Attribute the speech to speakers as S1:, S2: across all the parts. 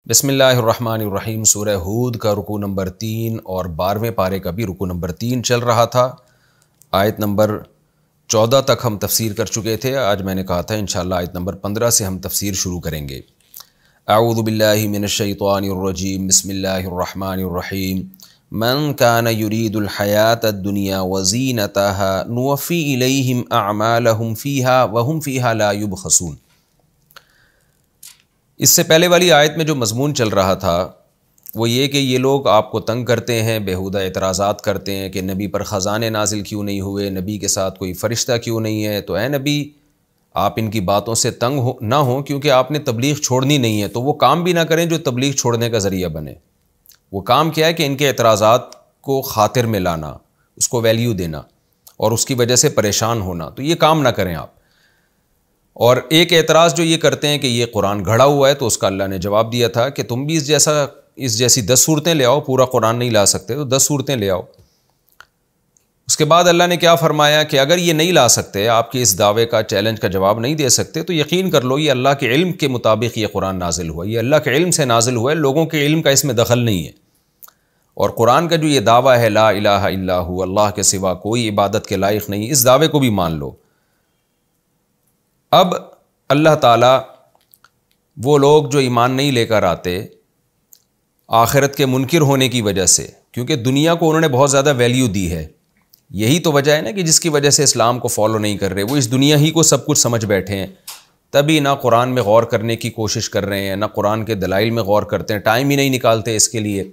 S1: بسم اللہ الرحمن الرحیم۔ سورہ ہود کا رکوع نمبر 3 اور 12ویں پارے کا بھی رکوع نمبر 3 چل رہا تھا۔ آیت نمبر 14 تک ہم تفسیر کر چکے تھے۔ آج میں نے کہا تھا انشاءاللہ آیت نمبر 15 سے ہم تفسیر شروع کریں گے۔ اعوذ باللہ من الشیطان الرجیم، بسم اللہ الرحمن الرحیم۔ من کان یرید الحیاۃ الدنیا وزینتها نوفی الیہم اعمالہم فیہا وہم فیہا لا یبخسون۔ اس سے پہلے والی آیت میں جو مضمون چل رہا تھا وہ یہ کہ یہ لوگ آپ کو تنگ کرتے ہیں، بیہودہ اعتراضات کرتے ہیں کہ نبی پر خزانے نازل کیوں نہیں ہوئے، نبی کے ساتھ کوئی فرشتہ کیوں نہیں ہے۔ تو اے نبی، آپ ان کی باتوں سے تنگ نہ ہوں، کیونکہ آپ نے تبلیغ چھوڑنی نہیں ہے، تو وہ کام بھی نہ کریں جو تبلیغ چھوڑنے کا ذریعہ بنے۔ وہ کام کیا ہے کہ ان کے اعتراضات کو خاطر میں لانا، اس کو ویلیو دینا اور اس کی وجہ سے پریشان ہونا، تو یہ کام نہ کریں آپ۔ اور ایک اعتراض جو یہ کرتے ہیں کہ یہ قرآن گھڑا ہوا ہے، تو اس کا اللہ نے جواب دیا تھا کہ تم بھی اس جیسی 10 صورتیں لے آؤ، پورا قرآن نہیں لا سکتے تو 10 صورتیں لے آؤ۔ اس کے بعد اللہ نے کیا فرمایا کہ اگر یہ نہیں لا سکتے، آپ کے اس دعوے کا چیلنج کا جواب نہیں دے سکتے، تو یقین کر لو یہ اللہ کے علم کے مطابق یہ قرآن نازل ہوا، یہ اللہ کے علم سے نازل ہوا ہے، لوگوں کے علم کا اس میں دخل نہیں ہے۔ اور قرآن کا جو یہ دعویٰ ہے لا الہ الا ہو، اللہ کے سوا کوئی عبادت کے لائق نہیں، اس دعوے کو بھی مان لو۔ اب اللہ تعالیٰ وہ لوگ جو ایمان نہیں لے کر آتے آخرت کے منکر ہونے کی وجہ سے، کیونکہ دنیا کو انہوں نے بہت زیادہ ویلیو دی ہے، یہی تو وجہ ہے نا کہ جس کی وجہ سے اسلام کو فالو نہیں کر رہے، وہ اس دنیا ہی کو سب کچھ سمجھ بیٹھے ہیں، تبھی نہ قرآن میں غور کرنے کی کوشش کر رہے ہیں، نہ قرآن کے دلائل میں غور کرتے ہیں، ٹائم ہی نہیں نکالتے اس کے لیے۔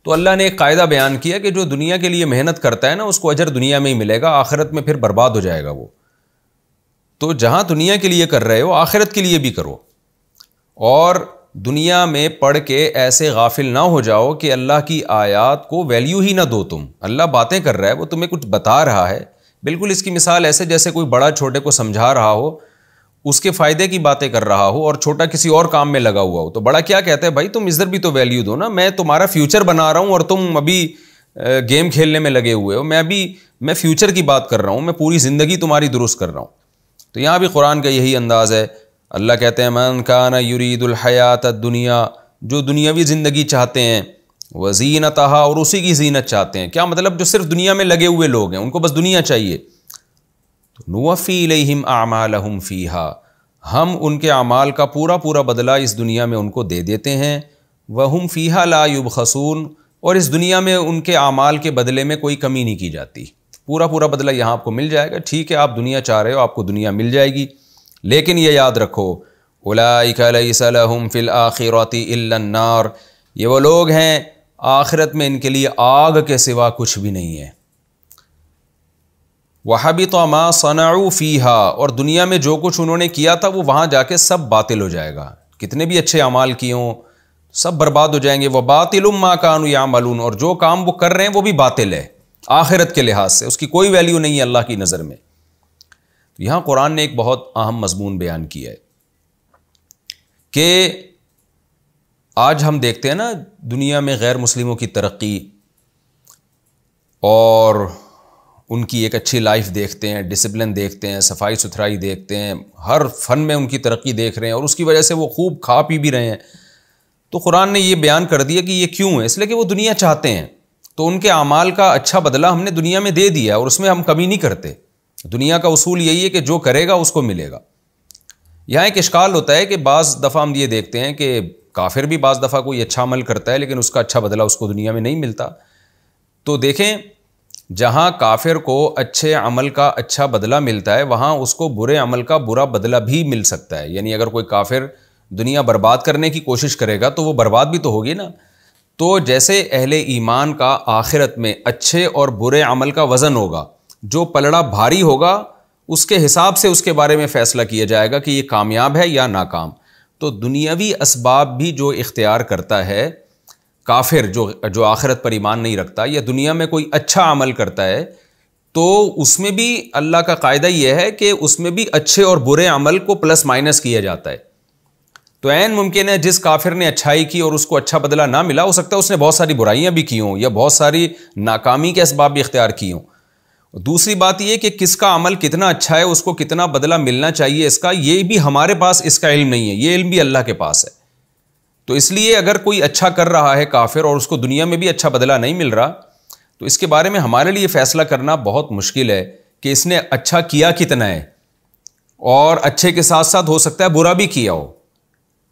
S1: تو اللہ نے ایک قاعدہ بیان کیا کہ جو دنیا کے لیے محنت کرتا ہے نا، اس کو اجر دنیا میں ہی ملے گا، آخرت میں پھر برباد ہو جائے گا وہ۔ تو جہاں دنیا کے لیے کر رہے ہو، آخرت کے لیے بھی کرو، اور دنیا میں پڑھ کے ایسے غافل نہ ہو جاؤ کہ اللہ کی آیات کو ویلیو ہی نہ دو تم۔ اللہ باتیں کر رہا ہے، وہ تمہیں کچھ بتا رہا ہے، بالکل اس کی مثال ایسے جیسے کوئی بڑا چھوٹے کو سمجھا رہا ہو، اس کے فائدے کی باتیں کر رہا ہو اور چھوٹا کسی اور کام میں لگا ہوا ہو، تو بڑا کیا کہتا ہے، بھائی تم ادھر بھی تو ویلیو دو نا، میں تمہارا فیوچر بنا رہا ہوں اور تم ابھی گیم کھیلنے میں لگے ہوئے ہو، میں فیوچر کی بات کر رہا ہوں، میں پوری زندگی تمہاری درست کر رہا ہوں۔ تو یہاں بھی قرآن کا یہی انداز ہے۔ اللہ کہتے ہیں من کان یرید الحیات الدنیا، جو دنیاوی زندگی چاہتے ہیں، وزینتہا، اور اسی کی زینت چاہتے ہیں۔ کیا مطلب؟ جو صرف دنیا میں لگے ہوئے لوگ ہیں، ان کو بس دنیا چاہیے۔ نوفی الیہم اعمالہم فیہا، ہم ان کے اعمال کا پورا پورا بدلہ اس دنیا میں ان کو دے دیتے ہیں، وہم فیہا لا یبخسون، اور اس دنیا میں ان کے اعمال کے بدلے میں کوئی کمی نہیں کی جاتی، پورا پورا بدلہ یہاں آپ کو مل جائے گا۔ ٹھیک ہے، آپ دنیا چاہ رہے ہو، آپ کو دنیا مل جائے گی، لیکن یہ یاد رکھو اولئک لیس لہم فی الآخرۃ الا النار، یہ وہ لوگ ہیں آخرت میں ان کے لیے آگ کے سوا کچھ بھی نہیں ہے۔ وحبط ما صنعوا فیہا، اور دنیا میں جو کچھ انہوں نے کیا تھا وہ وہاں جا کے سب باطل ہو جائے گا، کتنے بھی اچھے اعمال کیے ہوں سب برباد ہو جائیں گے۔ وباطل ما کانوا یعملون، اور جو کام وہ کر رہے ہیں وہ بھی باطل ہے آخرت کے لحاظ سے، اس کی کوئی ویلیو نہیں ہے اللہ کی نظر میں۔ تو یہاں قرآن نے ایک بہت اہم مضمون بیان کیا ہے کہ آج ہم دیکھتے ہیں نا دنیا میں غیر مسلموں کی ترقی اور ان کی ایک اچھی لائف دیکھتے ہیں، ڈسپلن دیکھتے ہیں، صفائی ستھرائی دیکھتے ہیں، ہر فن میں ان کی ترقی دیکھ رہے ہیں، اور اس کی وجہ سے وہ خوب کھا پی بھی رہے ہیں۔ تو قرآن نے یہ بیان کر دیا کہ یہ کیوں ہے، اس لیے کہ وہ دنیا چاہتے ہیں، تو ان کے اعمال کا اچھا بدلہ ہم نے دنیا میں دے دیا، اور اس میں ہم کمی نہیں کرتے۔ دنیا کا اصول یہی ہے کہ جو کرے گا اس کو ملے گا۔ یہاں ایک اشکال ہوتا ہے کہ بعض دفعہ ہم یہ دیکھتے ہیں کہ کافر بھی بعض دفعہ کوئی اچھا عمل کرتا ہے، لیکن اس کا اچھا بدلہ اس کو دنیا میں نہیں ملتا۔ تو دیکھیں، جہاں کافر کو اچھے عمل کا اچھا بدلہ ملتا ہے، وہاں اس کو برے عمل کا برا بدلہ بھی مل سکتا ہے۔ یعنی اگر کوئی کافر دنیا برباد کرنے کی کوشش کرے گا تو وہ برباد بھی تو ہوگی نا۔ تو جیسے اہل ایمان کا آخرت میں اچھے اور برے عمل کا وزن ہوگا، جو پلڑا بھاری ہوگا اس کے حساب سے اس کے بارے میں فیصلہ کیا جائے گا کہ یہ کامیاب ہے یا ناکام۔ تو دنیاوی اسباب بھی جو اختیار کرتا ہے کافر، جو آخرت پر ایمان نہیں رکھتا، یا دنیا میں کوئی اچھا عمل کرتا ہے، تو اس میں بھی اللہ کا قاعدہ یہ ہے کہ اس میں بھی اچھے اور برے عمل کو پلس مائنس کیا جاتا ہے۔ تو عین ممکن ہے جس کافر نے اچھائی کی اور اس کو اچھا بدلہ نہ ملا، ہو سکتا ہے اس نے بہت ساری برائیاں بھی کی ہوں یا بہت ساری ناکامی کے اسباب بھی اختیار کی ہوں، دوسری بات یہ کہ کس کا عمل کتنا اچھا ہے، اس کو کتنا بدلہ ملنا چاہیے اس کا، یہ بھی ہمارے پاس اس کا علم نہیں ہے، یہ علم بھی اللہ کے پاس ہے۔ تو اس لیے اگر کوئی اچھا کر رہا ہے کافر اور اس کو دنیا میں بھی اچھا بدلہ نہیں مل رہا، تو اس کے بارے میں ہمارے لیے فیصلہ کرنا بہت مشکل ہے کہ اس نے اچھا کیا کتنا ہے، اور اچھے کے ساتھ ساتھ ہو سکتا ہے برا بھی کیا ہو،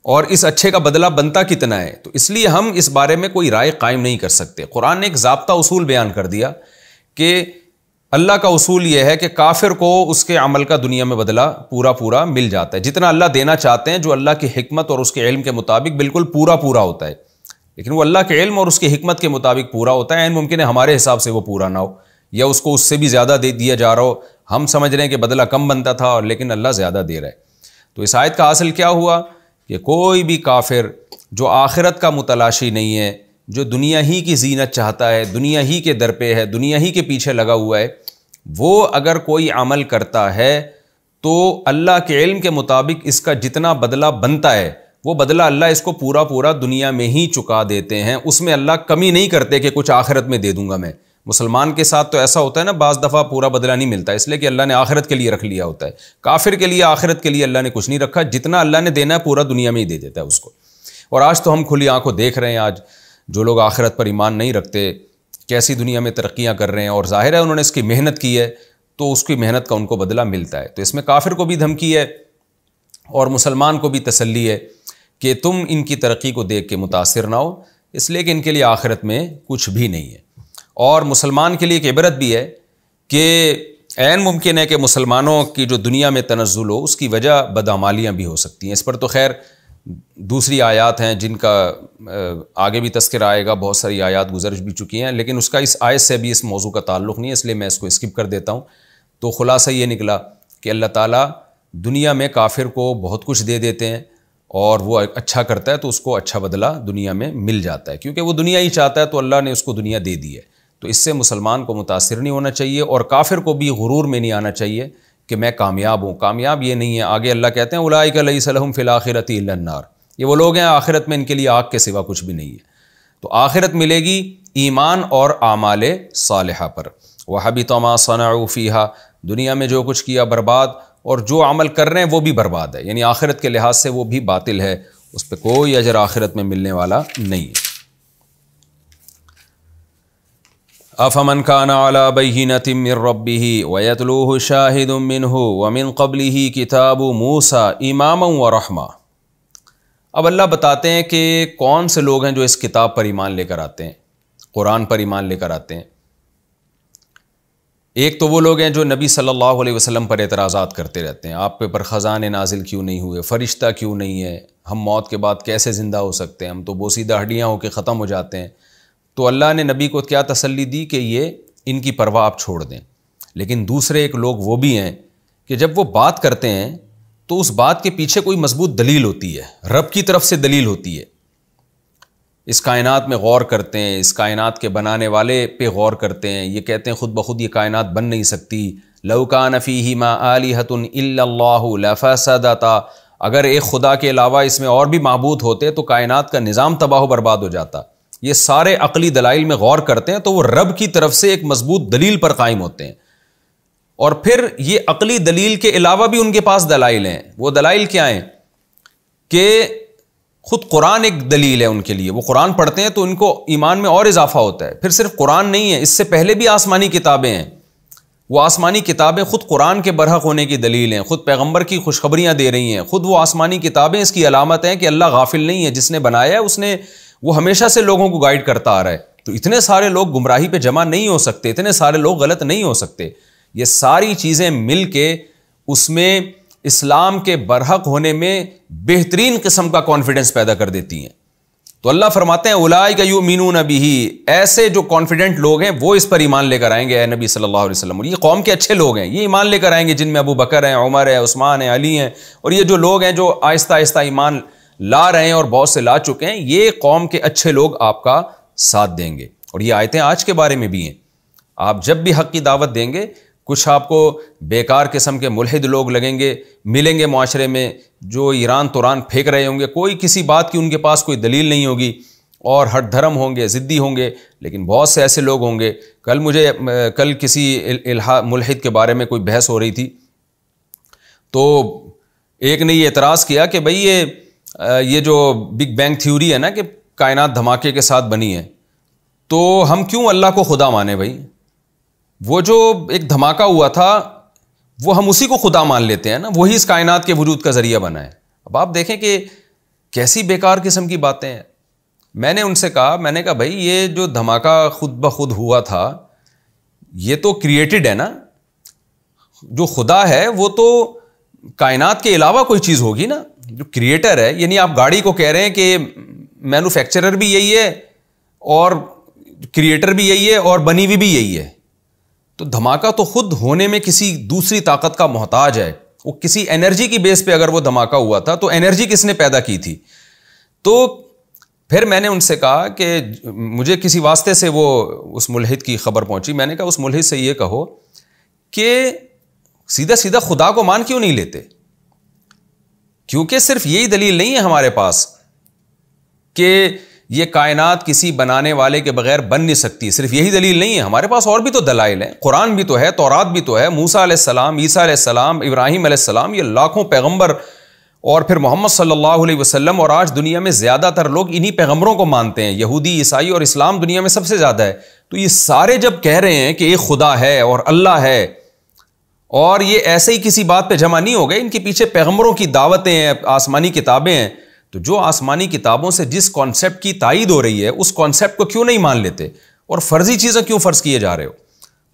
S1: اور اس اچھے کا بدلہ بنتا کتنا ہے۔ تو اس لیے ہم اس بارے میں کوئی رائے قائم نہیں کر سکتے۔ قرآن نے ایک ضابطہ اصول بیان کر دیا کہ اللہ کا اصول یہ ہے کہ کافر کو اس کے عمل کا دنیا میں بدلہ پورا پورا مل جاتا ہے، جتنا اللہ دینا چاہتے ہیں، جو اللہ کی حکمت اور اس کے علم کے مطابق بالکل پورا پورا ہوتا ہے، لیکن وہ اللہ کے علم اور اس کی حکمت کے مطابق پورا ہوتا ہے۔ ممکن ہے ہمارے حساب سے وہ پورا نہ ہو، یا اس کو اس سے بھی زیادہ دے دیا جا رہا ہو، ہم سمجھ رہے ہیں کہ بدلہ کم بنتا تھا لیکن اللہ زیادہ دے رہا ہے۔ تو اس آیت کا حاصل کیا ہوا کہ کوئی بھی کافر جو آخرت کا متلاشی نہیں ہے، جو دنیا ہی کی زینت چاہتا ہے، دنیا ہی کے در پہ ہے، دنیا ہی کے پیچھے لگا ہوا ہے، وہ اگر کوئی عمل کرتا ہے تو اللہ کے علم کے مطابق اس کا جتنا بدلہ بنتا ہے وہ بدلہ اللہ اس کو پورا پورا دنیا میں ہی چکا دیتے ہیں، اس میں اللہ کمی نہیں کرتے کہ کچھ آخرت میں دے دوں گا میں۔ مسلمان کے ساتھ تو ایسا ہوتا ہے نا، بعض دفعہ پورا بدلہ نہیں ملتا، اس لیے کہ اللہ نے آخرت کے لیے رکھ لیا ہوتا ہے۔ کافر کے لیے آخرت کے لیے اللہ نے کچھ نہیں رکھا، جتنا اللہ نے دینا ہے پورا دنیا میں ہی دے دیتا ہے اس کو۔ اور آج تو ہم کھلی آنکھوں دیکھ رہے ہیں، آج جو لوگ آخرت پر ایمان نہیں رکھتے کیسی دنیا میں ترقیاں کر رہے ہیں، اور ظاہر ہے انہوں نے اس کی محنت کی ہے تو اس کی محنت کا ان کو بدلہ ملتا ہے۔ تو اس میں کافر کو بھی دھمکی ہے اور مسلمان کو بھی تسلی ہے کہ تم ان کی ترقی کو دیکھ کے متاثر نہ ہو، اس لیے کہ ان کے لیے آخرت میں کچھ بھی نہیں ہے۔ اور مسلمان کے لیے ایک عبرت بھی ہے کہ عین ممکن ہے کہ مسلمانوں کی جو دنیا میں تنزل ہو اس کی وجہ بدعمالیاں بھی ہو سکتی ہیں۔ اس پر تو خیر دوسری آیات ہیں جن کا آگے بھی تذکرہ آئے گا، بہت ساری آیات گزر بھی چکی ہیں، لیکن اس کا اس آیت سے بھی اس موضوع کا تعلق نہیں ہے، اس لیے میں اس کو اسکپ کر دیتا ہوں۔ تو خلاصہ یہ نکلا کہ اللہ تعالیٰ دنیا میں کافر کو بہت کچھ دے دیتے ہیں، اور وہ اچھا کرتا ہے تو اس کو اچھا بدلہ دنیا میں مل جاتا ہے، کیونکہ وہ دنیا ہی چاہتا ہے تو اللہ نے اس کو دنیا دے دی ہے۔ تو اس سے مسلمان کو متاثر نہیں ہونا چاہیے، اور کافر کو بھی غرور میں نہیں آنا چاہیے کہ میں کامیاب ہوں۔ کامیاب یہ نہیں ہے، آگے اللہ کہتے ہیں اولئک لیس لہم فی الآخرۃ الا النار، یہ وہ لوگ ہیں آخرت میں ان کے لیے آگ کے سوا کچھ بھی نہیں ہے۔ تو آخرت ملے گی ایمان اور اعمال صالحہ پر۔ وحبط ما صنعوا فیہا، دنیا میں جو کچھ کیا برباد، اور جو عمل کر رہے ہیں وہ بھی برباد ہے، یعنی آخرت کے لحاظ سے وہ بھی باطل ہے، اس پہ کوئی اجر آخرت میں ملنے والا نہیں ہے۔ افمن کان علی بینۃ من ربہ ویتلوہ شاہد منہ ومن قبلہ کتاب موسیٰ اماما ورحمہ۔ اب اللہ بتاتے ہیں کہ کون سے لوگ ہیں جو اس کتاب پر ایمان لے کر آتے ہیں، قرآن پر ایمان لے کر آتے ہیں۔ ایک تو وہ لوگ ہیں جو نبی صلی اللہ علیہ وسلم پر اعتراضات کرتے رہتے ہیں، آپ پہ پر خزانے نازل کیوں نہیں ہوئے، فرشتہ کیوں نہیں ہے، ہم موت کے بعد کیسے زندہ ہو سکتے ہیں، ہم تو بوسیدہ ہڈیاں ہو کے ختم ہو جاتے ہیں۔ تو اللہ نے نبی کو کیا تسلی دی کہ یہ ان کی پرواہ آپ چھوڑ دیں۔ لیکن دوسرے ایک لوگ وہ بھی ہیں کہ جب وہ بات کرتے ہیں تو اس بات کے پیچھے کوئی مضبوط دلیل ہوتی ہے، رب کی طرف سے دلیل ہوتی ہے۔ اس کائنات میں غور کرتے ہیں، اس کائنات کے بنانے والے پہ غور کرتے ہیں، یہ کہتے ہیں خود بخود یہ کائنات بن نہیں سکتی، لو کان فیہما آلہۃ الا اللہ لفسدتا، اگر ایک خدا کے علاوہ اس میں اور بھی معبود ہوتے تو کائنات کا نظام تباہ و برباد ہو جاتا۔ یہ سارے عقلی دلائل میں غور کرتے ہیں تو وہ رب کی طرف سے ایک مضبوط دلیل پر قائم ہوتے ہیں، اور پھر یہ عقلی دلیل کے علاوہ بھی ان کے پاس دلائل ہیں۔ وہ دلائل کیا ہیں کہ خود قرآن ایک دلیل ہے ان کے لیے، وہ قرآن پڑھتے ہیں تو ان کو ایمان میں اور اضافہ ہوتا ہے۔ پھر صرف قرآن نہیں ہے، اس سے پہلے بھی آسمانی کتابیں ہیں، وہ آسمانی کتابیں خود قرآن کے برحق ہونے کی دلیل ہیں، خود پیغمبر کی خوشخبریاں دے رہی ہیں، خود وہ آسمانی کتابیں اس کی علامت ہیں کہ اللہ غافل نہیں ہے، جس نے بنایا ہے اس نے، وہ ہمیشہ سے لوگوں کو گائیڈ کرتا آ رہا ہے۔ تو اتنے سارے لوگ گمراہی پہ جمع نہیں ہو سکتے، اتنے سارے لوگ غلط نہیں ہو سکتے۔ یہ ساری چیزیں مل کے اس میں اسلام کے برحق ہونے میں بہترین قسم کا کانفیڈنس پیدا کر دیتی ہیں۔ تو اللہ فرماتے ہیں اولئک یؤمنون بہ، ایسے جو کانفیڈنٹ لوگ ہیں وہ اس پر ایمان لے کر آئیں گے اے نبی صلی اللہ علیہ وسلم، اور یہ قوم کے اچھے لوگ ہیں، یہ ایمان لے کر آئیں گے، جن میں ابو بکر ہیں، عمر ہے، عثمان ہیں، علی ہیں، اور یہ جو لوگ ہیں جو آہستہ آہستہ ایمان لا رہے ہیں اور بہت سے لا چکے ہیں، یہ قوم کے اچھے لوگ آپ کا ساتھ دیں گے۔ اور یہ آیتیں آج کے بارے میں بھی ہیں، آپ جب بھی حق کی دعوت دیں گے، کچھ آپ کو بیکار قسم کے ملحد لوگ لگیں گے، ملیں گے معاشرے میں، جو ایران توران پھینک رہے ہوں گے، کوئی کسی بات کی ان کے پاس کوئی دلیل نہیں ہوگی، اور ہٹ دھرم ہوں گے, ضدی ہوں گے, لیکن بہت سے ایسے لوگ ہوں گے. کل کسی ملحد کے بارے میں کوئی بحث ہو رہی تھی, تو ایک نے یہ اعتراض کیا کہ بھئی یہ جو بگ بینگ تھیوری ہے نا کہ کائنات دھماکے کے ساتھ بنی ہے, تو ہم کیوں اللہ کو خدا مانیں بھائی؟ وہ جو ایک دھماکہ ہوا تھا وہ ہم اسی کو خدا مان لیتے ہیں نا, وہی اس کائنات کے وجود کا ذریعہ بنا ہے. اب آپ دیکھیں کہ کیسی بیکار قسم کی باتیں ہیں. میں نے ان سے کہا, میں نے کہا بھائی یہ جو دھماکہ خود بخود ہوا تھا یہ تو کریٹڈ ہے نا, جو خدا ہے وہ تو کائنات کے علاوہ کوئی چیز ہوگی نا, جو کریٹر ہے. یعنی آپ گاڑی کو کہہ رہے ہیں کہ مینوفیکچرر بھی یہی ہے اور کریٹر بھی یہی ہے اور بنی ہوئی بھی یہی ہے, تو دھماکہ تو خود ہونے میں کسی دوسری طاقت کا محتاج ہے. وہ کسی انرجی کی بیس پہ اگر وہ دھماکہ ہوا تھا تو انرجی کس نے پیدا کی تھی؟ تو پھر میں نے ان سے کہا کہ مجھے کسی واسطے سے وہ اس ملحد کی خبر پہنچی. میں نے کہا اس ملحد سے یہ کہو کہ سیدھا سیدھا خدا کو مان کیوں نہیں لیتے؟ کیونکہ صرف یہی دلیل نہیں ہے ہمارے پاس کہ یہ کائنات کسی بنانے والے کے بغیر بن نہیں سکتی, صرف یہی دلیل نہیں ہے, ہمارے پاس اور بھی تو دلائل ہیں. قرآن بھی تو ہے, تورات بھی تو ہے, موسیٰ علیہ السلام, عیسیٰ علیہ السلام, ابراہیم علیہ السلام, یہ لاکھوں پیغمبر, اور پھر محمد صلی اللہ علیہ وسلم. اور آج دنیا میں زیادہ تر لوگ انہی پیغمبروں کو مانتے ہیں, یہودی, عیسائی اور اسلام دنیا میں سب سے زیادہ ہے. تو یہ سارے جب کہہ رہے ہیں کہ ایک خدا ہے اور اللہ ہے, اور یہ ایسے ہی کسی بات پہ جمع نہیں ہو گئے, ان کے پیچھے پیغمبروں کی دعوتیں ہیں, آسمانی کتابیں ہیں. تو جو آسمانی کتابوں سے جس کانسیپٹ کی تائید ہو رہی ہے اس کانسیپٹ کو کیوں نہیں مان لیتے, اور فرضی چیزیں کیوں فرض کیے جا رہے ہو؟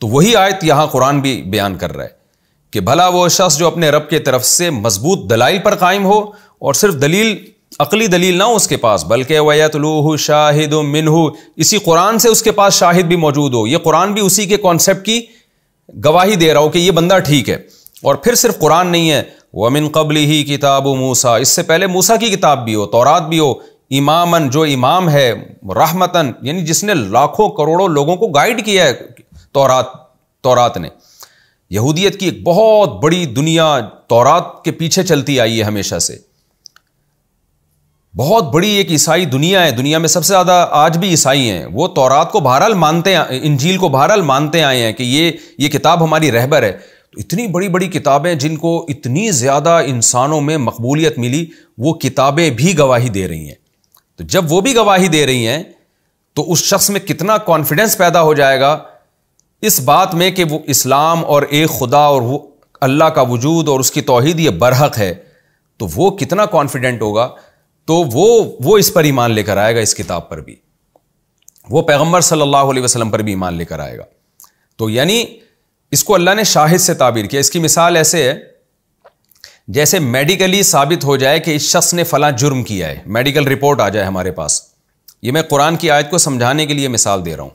S1: تو وہی آیت یہاں قرآن بھی بیان کر رہا ہے کہ بھلا وہ شخص جو اپنے رب کے طرف سے مضبوط دلائل پر قائم ہو, اور صرف دلیل عقلی دلیل نہ ہو اس کے پاس, بلکہ وَيَتْلُوهُ شَاهِدٌ مِّنْهُ, اسی قرآن سے اس کے پاس شاہد بھی موجود ہو, یہ قرآن بھی اسی کے کانسیپٹ کی گواہی دے رہا ہو کہ یہ بندہ ٹھیک ہے. اور پھر صرف قرآن نہیں ہے, وَمِن قَبْلِهِ کتاب موسیٰ, اس سے پہلے موسیٰ کی کتاب بھی ہو, تورات بھی ہو, اماماً, جو امام ہے, رحمتاً, یعنی جس نے لاکھوں کروڑوں لوگوں کو گائیڈ کیا ہے تورات نے. یہودیت کی ایک بہت بڑی دنیا تورات کے پیچھے چلتی آئی ہے ہمیشہ سے, بہت بڑی ایک عیسائی دنیا ہے, دنیا میں سب سے زیادہ آج بھی عیسائی ہیں. وہ تورات کو بہرحال مانتے ہیں, انجیل کو بہرحال مانتے آئے ہیں کہ یہ کتاب ہماری رہبر ہے. تو اتنی بڑی بڑی کتابیں جن کو اتنی زیادہ انسانوں میں مقبولیت ملی, وہ کتابیں بھی گواہی دے رہی ہیں. تو جب وہ بھی گواہی دے رہی ہیں تو اس شخص میں کتنا کانفیڈنس پیدا ہو جائے گا اس بات میں کہ وہ اسلام اور ایک خدا اور وہ اللہ کا وجود اور اس کی توحید یہ برحق ہے. تو وہ کتنا کانفیڈنٹ ہوگا, تو وہ اس پر ایمان لے کر آئے گا, اس کتاب پر بھی, وہ پیغمبر صلی اللہ علیہ وسلم پر بھی ایمان لے کر آئے گا. تو یعنی اس کو اللہ نے شاہد سے تعبیر کیا. اس کی مثال ایسے ہے جیسے میڈیکلی ثابت ہو جائے کہ اس شخص نے فلاں جرم کیا ہے, میڈیکل رپورٹ آ جائے ہمارے پاس. یہ میں قرآن کی آیت کو سمجھانے کے لیے مثال دے رہا ہوں.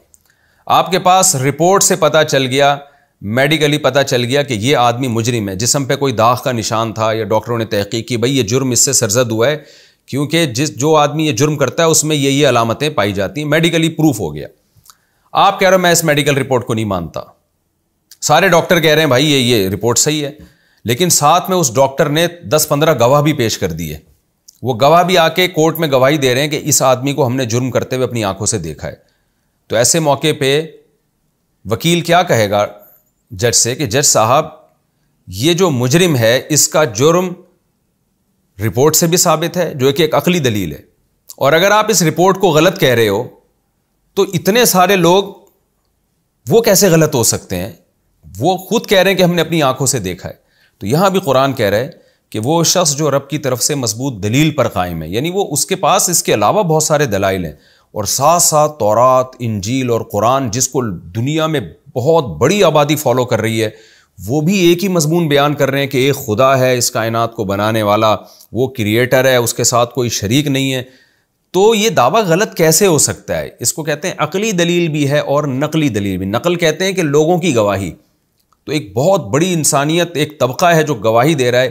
S1: آپ کے پاس رپورٹ سے پتہ چل گیا, میڈیکلی پتہ چل گیا کہ یہ آدمی مجرم ہے, جسم پہ کوئی داغ کا نشان تھا, یا ڈاکٹروں نے تحقیق کی بھئی یہ جرم اس سے سرزد ہوا ہے کیونکہ جو آدمی یہ جرم کرتا ہے اس میں یہ علامتیں پائی جاتی ہیں, میڈیکلی پروف ہو گیا. آپ کہہ رہے ہو میں اس میڈیکل رپورٹ کو نہیں مانتا, سارے ڈاکٹر کہہ رہے ہیں بھائی یہ رپورٹ صحیح ہے, لیکن ساتھ میں اس ڈاکٹر نے 10-15 گواہ بھی پیش کر دیے. وہ گواہ بھی آ کے کورٹ میں گواہی دے رہے ہیں کہ اس آدمی کو ہم نے جرم کرتے ہوئے اپنی آنکھوں سے دیکھا ہے. تو ایسے موقع پہ وکیل کیا کہے گا جج سے کہ جج صاحب یہ جو مجرم ہے اس کا جرم رپورٹ سے بھی ثابت ہے, جو کہ ایک عقلی دلیل ہے, اور اگر آپ اس رپورٹ کو غلط کہہ رہے ہو تو اتنے سارے لوگ وہ کیسے غلط ہو سکتے ہیں؟ وہ خود کہہ رہے ہیں کہ ہم نے اپنی آنکھوں سے دیکھا ہے. تو یہاں بھی قرآن کہہ رہا ہے کہ وہ شخص جو رب کی طرف سے مضبوط دلیل پر قائم ہے, یعنی وہ اس کے پاس اس کے علاوہ بہت سارے دلائل ہیں, اور ساتھ ساتھ تورات, انجیل اور قرآن جس کو دنیا میں بہت بڑی آبادی فالو کر رہی ہے, وہ بھی ایک ہی مضمون بیان کر رہے ہیں کہ ایک خدا ہے اس کائنات کو بنانے والا, وہ کریٹر ہے, اس کے ساتھ کوئی شریک نہیں ہے. تو یہ دعویٰ غلط کیسے ہو سکتا ہے؟ اس کو کہتے ہیں عقلی دلیل بھی ہے اور نقلی دلیل بھی. نقل کہتے ہیں کہ لوگوں کی گواہی, تو ایک بہت بڑی انسانیت, ایک طبقہ ہے جو گواہی دے رہا ہے,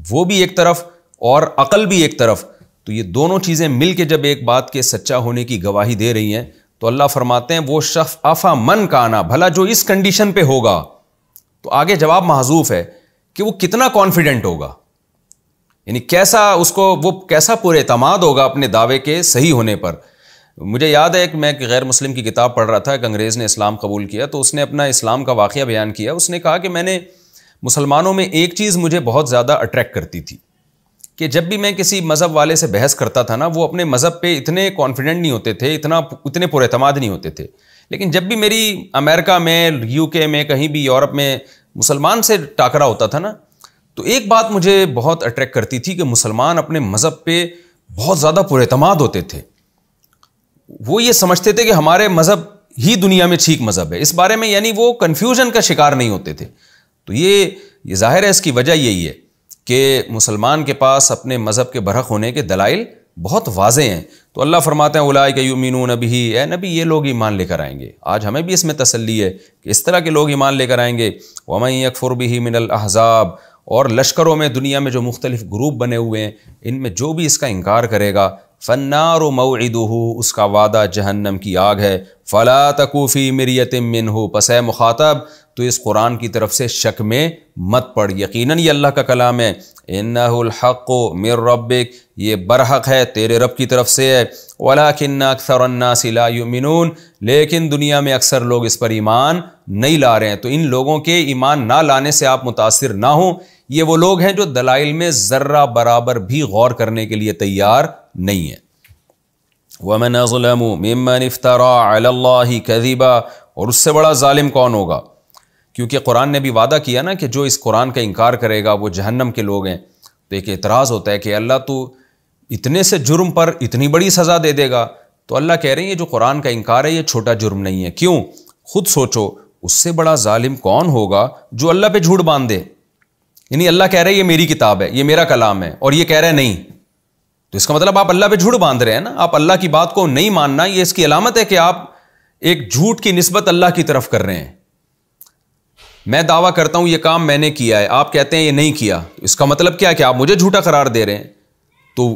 S1: وہ بھی ایک طرف اور عقل بھی ایک طرف. تو یہ دونوں چیزیں مل کے جب ایک بات کے سچا ہونے کی گواہی دے رہی ہیں تو اللہ فرماتے ہیں وہ شخص افا من کانا, بھلا جو اس کنڈیشن پہ ہوگا. تو آگے جواب محذوف ہے کہ وہ کتنا کانفیڈنٹ ہوگا, یعنی کیسا اس کو وہ کیسا پورے اعتماد ہوگا اپنے دعوے کے صحیح ہونے پر. مجھے یاد ہے کہ میں ایک غیر مسلم کی کتاب پڑھ رہا تھا، ایک انگریز نے اسلام قبول کیا، تو اس نے اپنا اسلام کا واقعہ بیان کیا. اس نے کہا کہ میں نے مسلمانوں میں ایک چیز مجھے بہت زیادہ اٹریکٹ کرتی تھی کہ جب بھی میں کسی مذہب والے سے بحث کرتا تھا نا، وہ اپنے مذہب پہ اتنے کانفیڈنٹ نہیں ہوتے تھے، اتنے پر اعتماد نہیں ہوتے تھے. لیکن جب بھی میری امریکہ میں، یو کے میں، کہیں بھی یورپ میں مسلمان سے ٹاکرا ہوتا تھا نا، تو ایک بات مجھے بہت اٹریکٹ کرتی تھی کہ مسلمان اپنے مذہب پہ بہت زیادہ پر اعتماد ہوتے تھے. وہ یہ سمجھتے تھے کہ ہمارے مذہب ہی دنیا میں ٹھیک مذہب ہے. اس بارے میں یعنی وہ کنفیوژن کا شکار نہیں ہوتے تھے. تو یہ ظاہر ہے اس کی وجہ یہی ہے کہ مسلمان کے پاس اپنے مذہب کے برحق ہونے کے دلائل بہت واضح ہیں. تو اللہ فرماتے ہیں اولئک یؤمنون بہ، اے نبی یہ لوگ ایمان لے کر آئیں گے. آج ہمیں بھی اس میں تسلی ہے کہ اس طرح کے لوگ ایمان لے کر آئیں گے. ومن یکفر بہ من الاحزاب، اور لشکروں میں دنیا میں جو مختلف گروپ بنے ہوئے ہیں، ان میں جو بھی اس کا انکار کرے گا، فالنار موعدہ، اس کا وعدہ جہنم کی آگ ہے. فلا تکو فی مریۃ منہ، پس اے مخاطب تو اس قرآن کی طرف سے شک میں مت پڑ، یقیناً یہ اللہ کا کلام ہے. انہ الحق من ربک، یہ برحق ہے تیرے رب کی طرف سے ہے. ولکن اکثر الناس لا یؤمنون، لیکن دنیا میں اکثر لوگ اس پر ایمان نہیں لا رہے ہیں. تو ان لوگوں کے ایمان نہ لانے سے آپ متاثر نہ ہوں. یہ وہ لوگ ہیں جو دلائل میں ذرہ برابر بھی غور کرنے کے لیے تیار نہیں ہیں. وَمَنْ أَظْلَمُ مِمَّنِ افْتَرَىٰ عَلَى اللَّهِ كَذِبًا، اور اس سے بڑا ظالم کون ہوگا؟ کیونکہ قرآن نے بھی وعدہ کیا نا کہ جو اس قرآن کا انکار کرے گا وہ جہنم کے لوگ ہیں. تو ایک اعتراض ہوتا ہے کہ اللہ تو اتنے سے جرم پر اتنی بڑی سزا دے دے گا. تو اللہ کہہ رہے ہیں یہ جو قرآن کا انکار ہے یہ چھوٹا جرم نہیں ہے. کیوں؟ خود سوچو، اس سے بڑا ظالم کون ہوگا جو اللہ پہ جھوٹ باندھ دے. یعنی اللہ کہہ رہے ہیں یہ میری کتاب ہے، یہ میرا کلام ہے، اور یہ کہہ رہے ہیں نہیں. تو اس کا مطلب آپ اللہ پہ جھوٹ باندھ رہے ہیں نا. آپ اللہ کی بات کو نہیں ماننا، یہ اس کی علامت ہے کہ آپ ایک جھوٹ کی نسبت اللہ کی طرف کر رہے ہیں. میں دعویٰ کرتا ہوں یہ کام میں نے کیا ہے، آپ کہتے ہیں یہ نہیں کیا، اس کا مطلب کیا کہ آپ مجھے جھوٹا قرار دے رہے ہیں. تو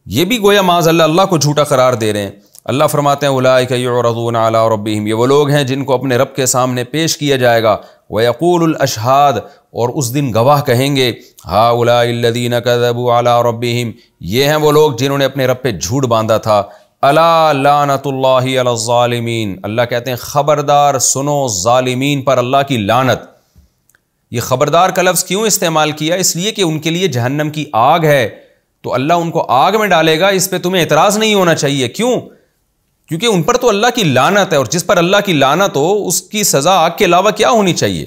S1: یہ بھی گویا معاذ اللہ کو جھوٹا قرار دے رہے ہیں. اللہ فرماتے ہیں اولئک یعرضون علی ربہم، یہ وہ لوگ ہیں جن کو اپنے رب کے سامنے پیش کیا جائے گا. ویقول الاشہاد، اور اس دن گواہ کہیں گے، ہؤلاء الذین کذبوا علی ربہم، یہ ہیں وہ لوگ جنہوں نے اپنے رب پہ جھوٹ باندھا تھا. الا لعنت اللہ علی الظالمین، اللہ کہتے ہیں خبردار سنو ظالمین پر اللہ کی لعنت. یہ خبردار کا لفظ کیوں استعمال کیا؟ اس لیے کہ ان کے لیے جہنم کی آگ ہے، تو اللہ ان کو آگ میں ڈالے گا. اس پہ تمہیں اعتراض نہیں ہونا چاہیے. کیوں؟ کیونکہ ان پر تو اللہ کی لعنت ہے، اور جس پر اللہ کی لعنت ہو اس کی سزا آگ کے علاوہ کیا ہونی چاہیے.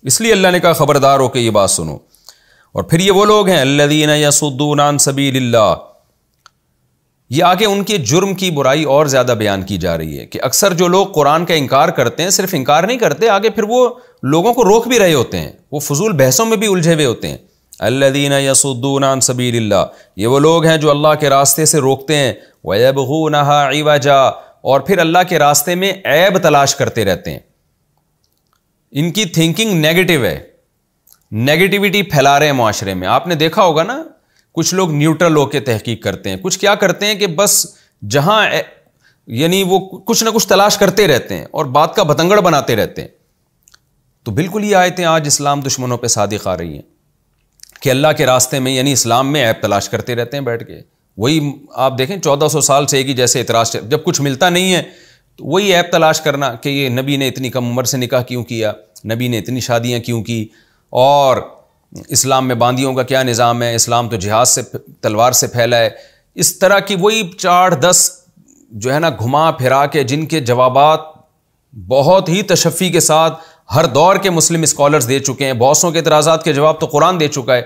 S1: اس لیے اللہ نے کہا خبردار ہو کے یہ بات سنو. اور پھر یہ وہ لوگ ہیں الذین یصدون عن سبیل اللہ. یہ آگے ان کے جرم کی برائی اور زیادہ بیان کی جا رہی ہے کہ اکثر جو لوگ قرآن کا انکار کرتے ہیں، صرف انکار نہیں کرتے، آگے پھر وہ لوگوں کو روک بھی رہے ہوتے ہیں، وہ فضول بحثوں میں بھی الجھے ہوئے ہوتے ہیں. الذین یصدون عن سبیل اللہ، یہ وہ لوگ ہیں جو اللہ کے راستے سے روکتے ہیں. ویبغونها عوجا، اور پھر اللہ کے راستے میں عیب تلاش کرتے رہتے ہیں. ان کی تھنکنگ نیگیٹو ہے، نیگیٹیوٹی پھیلا رہے ہیں معاشرے میں. آپ نے دیکھا ہوگا نا، کچھ لوگ نیوٹرل ہو کے تحقیق کرتے ہیں، کچھ کیا کرتے ہیں کہ بس جہاں یعنی وہ کچھ نہ کچھ تلاش کرتے رہتے ہیں اور بات کا بتنگڑ بناتے رہتے ہیں. تو بالکل یہ آیتیں آج اسلام دشمنوں پہ صادق آ رہی ہیں کہ اللہ کے راستے میں یعنی اسلام میں عیب تلاش کرتے رہتے ہیں بیٹھ کے. وہی آپ دیکھیں 1400 سال سے ایک ہی جیسے اعتراض، جب کچھ ملتا نہیں ہے تو وہی عیب تلاش کرنا کہ یہ نبی نے اتنی کم عمر سے نکاح کیوں کیا، نبی نے اتنی شادیاں کیوں کی، اور اسلام میں باندیوں کا کیا نظام ہے، اسلام تو جہاد سے تلوار سے پھیلا ہے. اس طرح کی وہی 4-10 جو ہے نا گھما پھرا کے جن کے جوابات بہت ہی تشفی کے ساتھ ہر دور کے مسلم اسکالرز دے چکے ہیں. بہت سو کے اعتراضات کے جواب تو قرآن دے چکا ہے.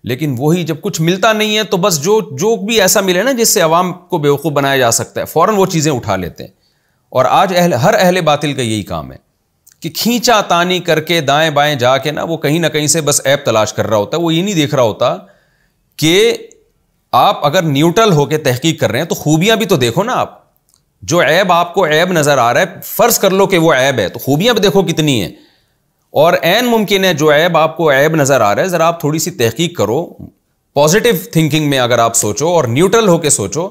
S1: لیکن وہی جب کچھ ملتا نہیں ہے تو بس جو بھی ایسا ملے نا جس سے عوام کو بیوقوف بنایا جا سکتا ہے، فوراً وہ چیزیں اٹھا لیتے ہیں. اور آج ہر اہل باطل کا یہی کام ہے کہ کھینچا تانی کر کے دائیں بائیں جا کے نا وہ کہیں نہ کہیں سے بس عیب تلاش کر رہا ہوتا ہے. وہ یہ نہیں دیکھ رہا ہوتا کہ آپ اگر نیوٹرل ہو کے تحقیق کر رہے ہیں تو خوبیاں بھی تو دیکھو نا. آپ جو عیب آپ کو عیب نظر آ رہا ہے، فرض کر لو کہ وہ عیب ہے، تو خوبیاں بھی دیکھو کتنی ہیں. اور عین ممکن ہے جو عیب آپ کو عیب نظر آ رہا ہے، ذرا آپ تھوڑی سی تحقیق کرو، پازیٹیو تھنکنگ میں اگر آپ سوچو اور نیوٹرل ہو کے سوچو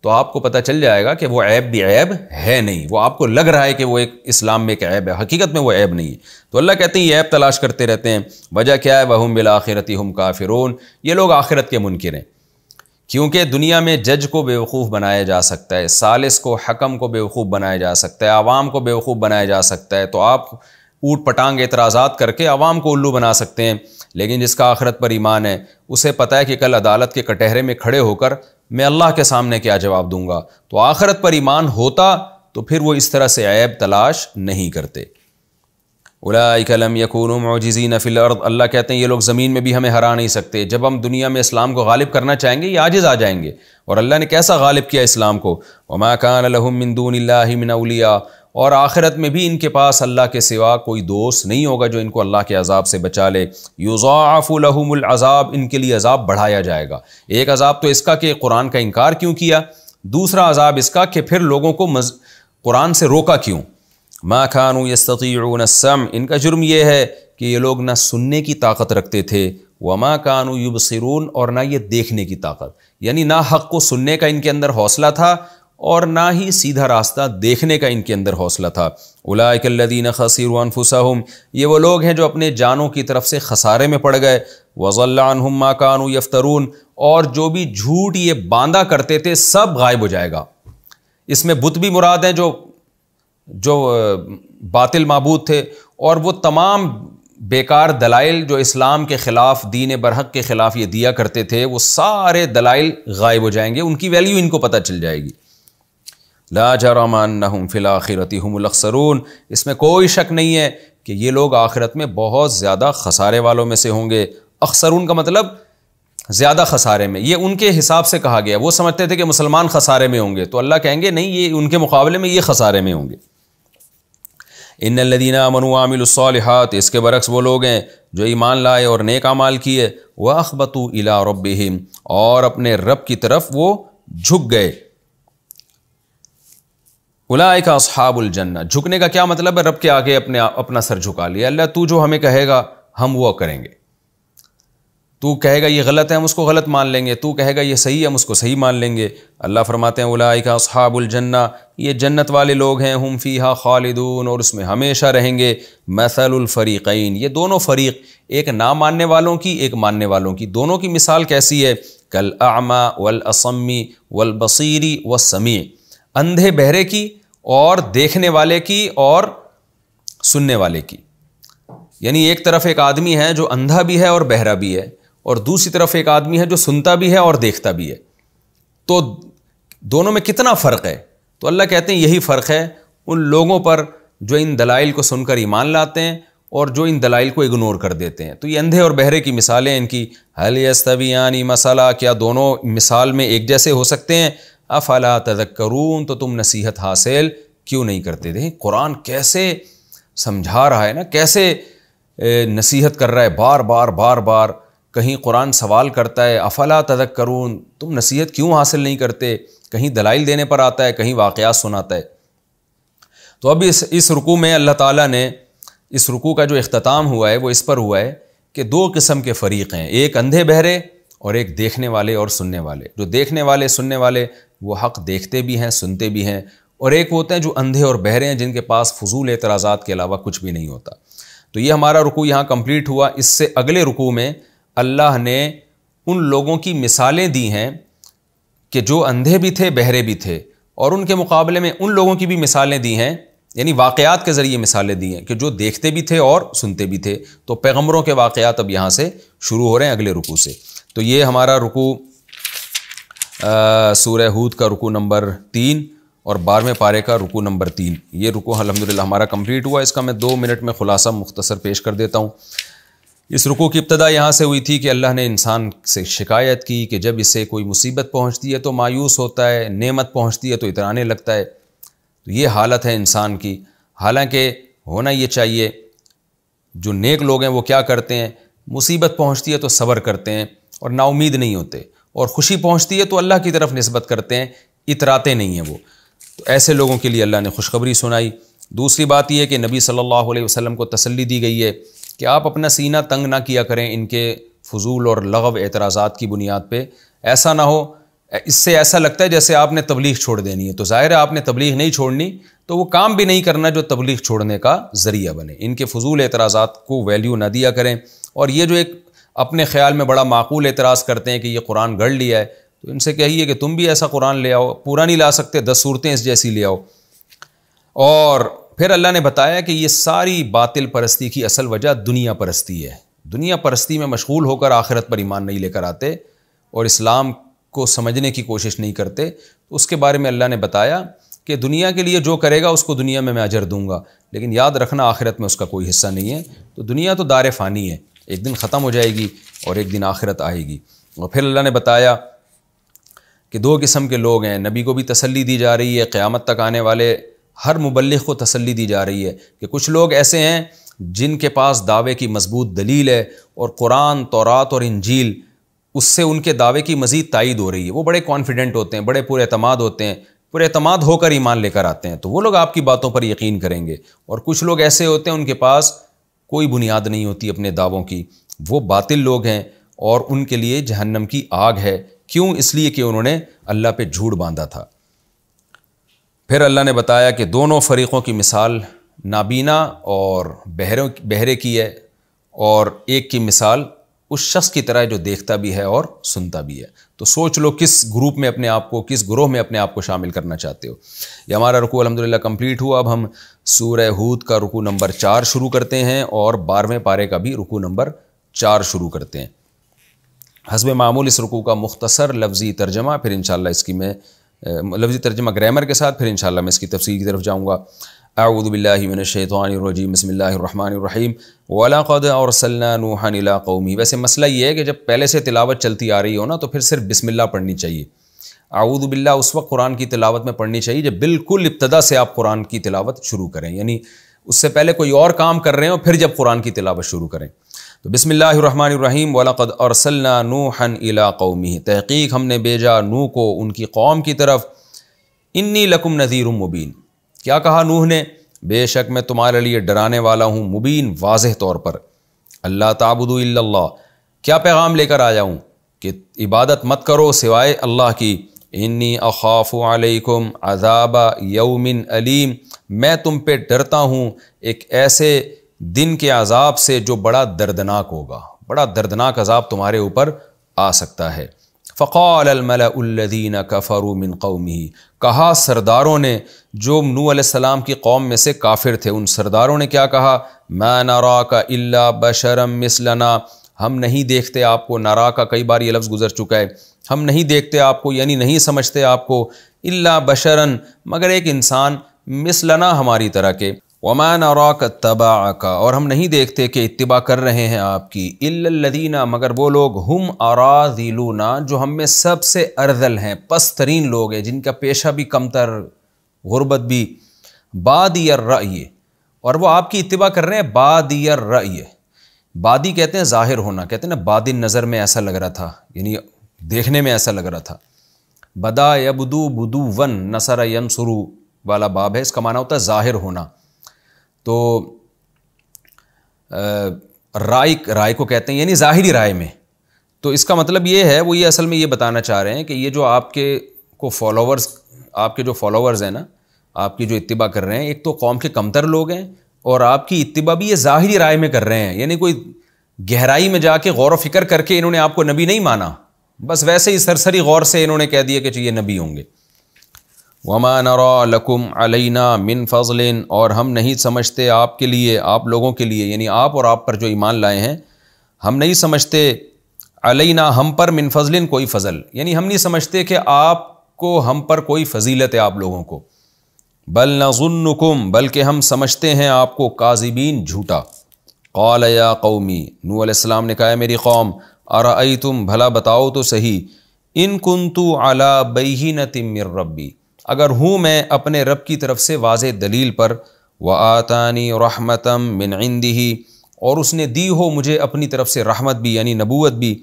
S1: تو آپ کو پتہ چل جائے گا کہ وہ عیب بھی عیب ہے نہیں. وہ آپ کو لگ رہا ہے کہ وہ ایک اسلام میں ایک عیب ہے، حقیقت میں وہ عیب نہیں ہے. تو اللہ کہتے ہیں یہ عیب تلاش کرتے رہتے ہیں. وجہ کیا ہے؟ وَهُمْ بِالْآخِرَةِ هُمْ كَافِرُونَ، یہ لوگ آخرت کے منکر ہیں. کیونکہ دنیا میں جج کو بیوقوف بنایا جا سکتا ہے، ثالث کو، حکم کو بیوقوف بنایا جا سکتا ہے، عوام کو بیوقوف بنایا جا سکتا ہے، تو آپ اوٹ پٹانگ اعتراضات کر کے عوام کو الو بنا سکتے ہیں، لیکن جس کا آخرت پر ایمان ہے اسے پتہ ہے کہ کل عدالت کے کٹہرے میں کھڑے ہو کر میں اللہ کے سامنے کیا جواب دوں گا، تو آخرت پر ایمان ہوتا تو پھر وہ اس طرح سے عیب تلاش نہیں کرتے۔ اولئک لم یکونوا معجزین فی الارض، اللہ کہتے ہیں یہ لوگ زمین میں بھی ہمیں ہرا نہیں سکتے، جب ہم دنیا میں اسلام کو غالب کرنا چاہیں گے یہ عاجز آ جائیں گے، اور اللہ نے کیسا غالب کیا اسلام کو، وما کان لهم من دون اللہ من اولیاء، اور آخرت میں بھی ان کے پاس اللہ کے سوا کوئی دوست نہیں ہوگا جو ان کو اللہ کے عذاب سے بچا لے، یضاعف لهم العذاب، ان کے لیے عذاب بڑھایا جائے گا۔ ایک عذاب تو اس کا کہ قرآن کا انکار کیوں کیا، دوسرا عذاب اس کا کہ پھر لوگوں کو قرآن سے روکا کیوں۔ ما كانوا يستطيعون السمع، ان کا جرم یہ ہے کہ یہ لوگ نہ سننے کی طاقت رکھتے تھے، وما كانوا يبصرون، اور نہ یہ دیکھنے کی طاقت، یعنی نہ حق کو سننے کا ان کے اندر حوصلہ تھا اور نہ ہی سیدھا راستہ دیکھنے کا ان کے اندر حوصلہ تھا۔ اولئک الذین خسروا انفسهم، یہ وہ لوگ ہیں جو اپنے جانوں کی طرف سے خسارے میں پڑ گئے، وضل عنهم ما كانوا يفترون، اور جو بھی جھوٹ یہ باندھا کرتے تھے سب غائب ہو جائے گا۔ اس میں بت بھی مراد ہیں جو باطل معبود تھے، اور وہ تمام بیکار دلائل جو اسلام کے خلاف، دین برحق کے خلاف یہ دیا کرتے تھے، وہ سارے دلائل غائب ہو جائیں گے، ان کی ویلیو ان کو پتہ چل جائے گی۔ لا جرم انہم فی الآخرۃ ھم الاخسرون، اس میں کوئی شک نہیں ہے کہ یہ لوگ آخرت میں بہت زیادہ خسارے والوں میں سے ہوں گے۔ اخسرون کا مطلب زیادہ خسارے میں، یہ ان کے حساب سے کہا گیا، وہ سمجھتے تھے کہ مسلمان خسارے میں ہوں گے، تو اللہ کہیں گے نہیں، یہ ان کے مقابلے میں یہ خسارے میں ہوں گے۔ ان الذین آمنوا وعملوا الصالحات، اس کے برعکس وہ لوگ ہیں جو ایمان لائے اور نیک اعمال کیے، واخبتوا الی ربہم، اور اپنے رب کی طرف وہ جھک گئے۔ اولئک اصحاب الجنہ، جھکنے کا کیا مطلب ہے؟ رب کے آگے اپنا سر جھکا لیا، اللہ تو جو ہمیں کہے گا ہم وہ کریں گے، تو کہے گا یہ غلط ہے ہم اس کو غلط مان لیں گے، تو کہے گا یہ صحیح ہے ہم اس کو صحیح مان لیں گے۔ اللہ فرماتے ہیں اولئک اصحاب الجنہ، یہ جنت والے لوگ ہیں، ہم فیہا خالدون، اور اس میں ہمیشہ رہیں گے۔ مثل الفریقین، یہ دونوں فریق، ایک نہ ماننے والوں کی، ایک ماننے والوں کی، دونوں کی مثال کیسی ہے؟ کالاعمی والاصم والبصیر والسمیع، اندھے بہرے کی اور دیکھنے والے کی اور سننے والے کی، یعنی ایک طرف ایک آدمی ہے جو اندھا بھی ہے اور بہرا بھی ہے، اور دوسری طرف ایک آدمی ہے جو سنتا بھی ہے اور دیکھتا بھی ہے، تو دونوں میں کتنا فرق ہے؟ تو اللہ کہتے ہیں یہی فرق ہے ان لوگوں پر جو ان دلائل کو سن کر ایمان لاتے ہیں اور جو ان دلائل کو اگنور کر دیتے ہیں۔ تو یہ اندھے اور بہرے کی مثالیں ان کی، هل یستویان مثلا، کیا دونوں مثال میں ایک جیسے ہو سکتے ہیں؟ افلا تذکرون، تو تم نصیحت حاصل کیوں نہیں کرتے تھے؟ قرآن کیسے سمجھا رہا ہے نا، کیسے نصیحت کر رہا ہے، بار بار بار بار کہیں قرآن سوال کرتا ہے افلا تذکرون، تم نصیحت کیوں حاصل نہیں کرتے؟ کہیں دلائل دینے پر آتا ہے، کہیں واقعات سناتا ہے۔ تو اب اس رکوع میں اللہ تعالیٰ نے، اس رکوع کا جو اختتام ہوا ہے وہ اس پر ہوا ہے کہ دو قسم کے فریق ہیں، ایک اندھے بہرے اور ایک دیکھنے والے اور سننے والے۔ جو دیکھنے والے سننے والے وہ حق دیکھتے بھی ہیں سنتے بھی ہیں، اور ایک ہوتے ہیں جو اندھے اور بہرے ہیں جن کے پاس فضول اعتراضات کے علاوہ کچھ بھی نہیں ہوتا۔ تو یہ ہمارا رکوع یہاں کمپلیٹ ہوا۔ اس سے اگلے رکوع میں اللہ نے ان لوگوں کی مثالیں دی ہیں کہ جو اندھے بھی تھے بہرے بھی تھے، اور ان کے مقابلے میں ان لوگوں کی بھی مثالیں دی ہیں، یعنی واقعات کے ذریعے مثالیں دی ہیں کہ جو دیکھتے بھی تھے اور سنتے بھی تھے۔ تو پیغمبروں کے واقعات اب یہاں سے شروع ہو رہے ہیں اگلے رکوع سے۔ تو یہ ہمارا رکوع سورہ ہود کا رکوع نمبر 3 اور 12ویں پارے کا رکوع نمبر 3، یہ رکوع الحمدللہ ہمارا کمپلیٹ ہوا۔ اس کا میں 2 منٹ میں خلاصہ مختصر پیش کر دیتا ہوں۔ اس رکوع کی ابتدا یہاں سے ہوئی تھی کہ اللہ نے انسان سے شکایت کی کہ جب اسے کوئی مصیبت پہنچتی ہے تو مایوس ہوتا ہے، نعمت پہنچتی ہے تو اترانے لگتا ہے۔ تو یہ حالت ہے انسان کی، حالانکہ ہونا یہ چاہیے۔ جو نیک لوگ ہیں وہ کیا کرتے ہیں؟ مصیبت پہنچتی ہے تو صبر کرتے ہیں اور نا امید نہیں ہوتے، اور خوشی پہنچتی ہے تو اللہ کی طرف نسبت کرتے ہیں، اتراتے نہیں ہیں وہ۔ تو ایسے لوگوں کے لیے اللہ نے خوشخبری سنائی۔ دوسری بات یہ ہے کہ نبی صلی اللہ علیہ وسلم کو تسلی دی گئی ہے کہ آپ اپنا سینہ تنگ نہ کیا کریں ان کے فضول اور لغو اعتراضات کی بنیاد پہ، ایسا نہ ہو، اس سے ایسا لگتا ہے جیسے آپ نے تبلیغ چھوڑ دینی ہے، تو ظاہر ہے آپ نے تبلیغ نہیں چھوڑنی، تو وہ کام بھی نہیں کرنا جو تبلیغ چھوڑنے کا ذریعہ بنے۔ ان کے فضول اعتراضات کو ویلیو نہ دیا کریں، اور یہ جو ایک اپنے خیال میں بڑا معقول اعتراض کرتے ہیں کہ یہ قرآن گڑھ لیا ہے، تو ان سے کہیے کہ تم بھی ایسا قرآن لے آؤ، پورا نہیں لا سکتے 10 صورتیں اس جیسی لے آؤ۔ اور پھر اللہ نے بتایا کہ یہ ساری باطل پرستی کی اصل وجہ دنیا پرستی ہے، دنیا پرستی میں مشغول ہو کر آخرت پر ایمان نہیں لے کر آتے اور اسلام کو سمجھنے کی کوشش نہیں کرتے۔ تو اس کے بارے میں اللہ نے بتایا کہ دنیا کے لیے جو کرے گا اس کو دنیا میں اجر دوں گا، لیکن یاد رکھنا آخرت میں اس کا کوئی حصہ نہیں ہے۔ تو دنیا تو دار فانی ہے، ایک دن ختم ہو جائے گی اور ایک دن آخرت آئے گی۔ اور پھر اللہ نے بتایا کہ 2 قسم کے لوگ ہیں، نبی کو بھی تسلی دی جا رہی ہے، قیامت تک آنے والے ہر مبلغ کو تسلی دی جا رہی ہے کہ کچھ لوگ ایسے ہیں جن کے پاس دعوے کی مضبوط دلیل ہے اور قرآن، تورات اور انجیل اس سے ان کے دعوے کی مزید تائید ہو رہی ہے، وہ بڑے کانفیڈنٹ ہوتے ہیں، بڑے پورے اعتماد ہوتے ہیں، پورے اعتماد ہو کر ایمان لے کر آتے ہیں، تو وہ لوگ آپ کی باتوں پر یقین کریں گے۔ اور کچھ لوگ ایسے ہوتے ہیں ان کے پاس کوئی بنیاد نہیں ہوتی اپنے دعووں کی، وہ باطل لوگ ہیں اور ان کے لیے جہنم کی آگ ہے۔ کیوں؟ اس لیے کہ انہوں نے اللہ پہ جھوٹ باندھا تھا۔ پھر اللہ نے بتایا کہ دونوں فریقوں کی مثال نابینا اور بہرے کی ہے، اور ایک کی مثال اس شخص کی طرح ہے جو دیکھتا بھی ہے اور سنتا بھی ہے۔ تو سوچ لو کس گروپ میں اپنے آپ کو، کس گروہ میں اپنے آپ کو شامل کرنا چاہتے ہو۔ یہ ہمارا رکوع الحمدللہ کمپلیٹ ہوا۔ اب ہم سورہ ہود کا رکوع نمبر 4 شروع کرتے ہیں اور 12ویں پارے کا بھی رکوع نمبر 4 شروع کرتے ہیں۔ حسب معمول اس رکوع کا مختصر لفظی ترجمہ، پھر انشاءاللہ اس کی میں لفظی ترجمہ گرامر کے ساتھ، پھر انشاءاللہ میں اس کی تفسیر کی طرف جاؤں گا۔ اعوذ باللہ من الشیطان الرجیم، بسم اللہ الرحمن الرحیم۔ وَلَقَدْ أَرْسَلْنَا نُوحًا إِلَىٰ قَوْمِهِ۔ ویسے مسئلہ یہ ہے کہ جب پہلے سے تلاوت چلتی آ رہی ہو نا تو پھر صرف بسم اللہ پڑھنی چاہیے۔ اعوذ باللہ اس وقت قرآن کی تلاوت میں پڑھنی چاہیے جب بالکل ابتدا سے آپ قرآن کی تلاوت شروع کریں، یعنی اس سے پہلے کوئی اور کام کر رہے ہوں پھر جب قرآن کی تلاوت شروع کریں۔ تو بسم اللہ الرحمن الرحیم۔ وَلَقَدْ أَرْسَلْنَا نُوحًا إِلَىٰ قَوْمِهِ، تحقیق ہم نے بھیجا نوح کو ان کی قوم کی طرف۔ انی لکم نذیر مبین، کیا کہا نوح نے؟ بے شک میں تمہارے لیے ڈرانے والا ہوں، مبین واضح طور پر۔ اللہ تعبدوا الا اللہ، کیا پیغام لے کر آیا ہوں کہ عبادت مت کرو سوائے اللہ کی۔ انی اخاف علیکم عذاب یوم علیم، میں تم پہ ڈرتا ہوں ایک ایسے دن کے عذاب سے جو بڑا دردناک ہوگا، بڑا دردناک عذاب تمہارے اوپر آ سکتا ہے۔ فقال الملأ الذین کفروا من قومہ، کہا سرداروں نے جو نوح علیہ السلام کی قوم میں سے کافر تھے، ان سرداروں نے کیا کہا؟ ما نراک الا بشرا مثلنا، ہم نہیں دیکھتے آپ کو، نرا کا کئی بار یہ لفظ گزر چکا ہے، ہم نہیں دیکھتے آپ کو یعنی نہیں سمجھتے آپ کو، الا بشرا مگر ایک انسان، مثلنا ہماری طرح کے، وما نراک اتبعک اور ہم نہیں دیکھتے کہ اتباع کر رہے ہیں آپ کی، الا الذین مگر وہ لوگ، ہم اراذلونا جو ہم میں سب سے ارذل ہیں، پست ترین لوگ ہیں، جن کا پیشہ بھی کمتر، غربت بھی، بادی الرأی، اور وہ آپ کی اتباع کر رہے ہیں بادی الرأی۔ بادی کہتے ہیں ظاہر ہونا، کہتے ہیں نا بادی نظر میں ایسا لگ رہا تھا، یعنی دیکھنے میں ایسا لگ رہا تھا۔ بدا یبدو بدون نصر ینصرو والا باب ہے، اس کا معنی ہوتا ہے ظاہر ہونا۔ تو رائے کو کہتے ہیں یعنی ظاہری رائے میں، تو اس کا مطلب یہ ہے، وہ یہ اصل میں یہ بتانا چاہ رہے ہیں کہ یہ جو آپ کے کو فالوورز، آپ کے جو فالوورز ہیں نا، آپ کی جو اتباع کر رہے ہیں، ایک تو قوم کے کمتر لوگ ہیں اور آپ کی اتباع بھی یہ ظاہری رائے میں کر رہے ہیں، یعنی کوئی گہرائی میں جا کے غور و فکر کر کے انہوں نے آپ کو نبی نہیں مانا، بس ویسے ہی سرسری غور سے انہوں نے کہہ دیا کہ یہ نبی ہوں گے۔ وما نرا لکم علینا من فضل، اور ہم نہیں سمجھتے آپ کے لیے، آپ لوگوں کے لیے، یعنی آپ اور آپ پر جو ایمان لائے ہیں، ہم نہیں سمجھتے علینا ہم پر من فضل کوئی فضل، یعنی ہم نہیں سمجھتے کہ آپ کو ہم پر کوئی فضیلت ہے آپ لوگوں کو، بل نظنکم بلکہ ہم سمجھتے ہیں آپ کو کاذبین جھوٹا۔ قال یا قومی، نوح علیہ السلام نے کہا میری قوم، ارأیتم بھلا بتاؤ تو صحیح، ان کنتو علی بینۃ من ربی، اگر ہوں میں اپنے رب کی طرف سے واضح دلیل پر، وآتانی رحمتا من عنده، اور اس نے دی ہو مجھے اپنی طرف سے رحمت بھی یعنی نبوت بھی،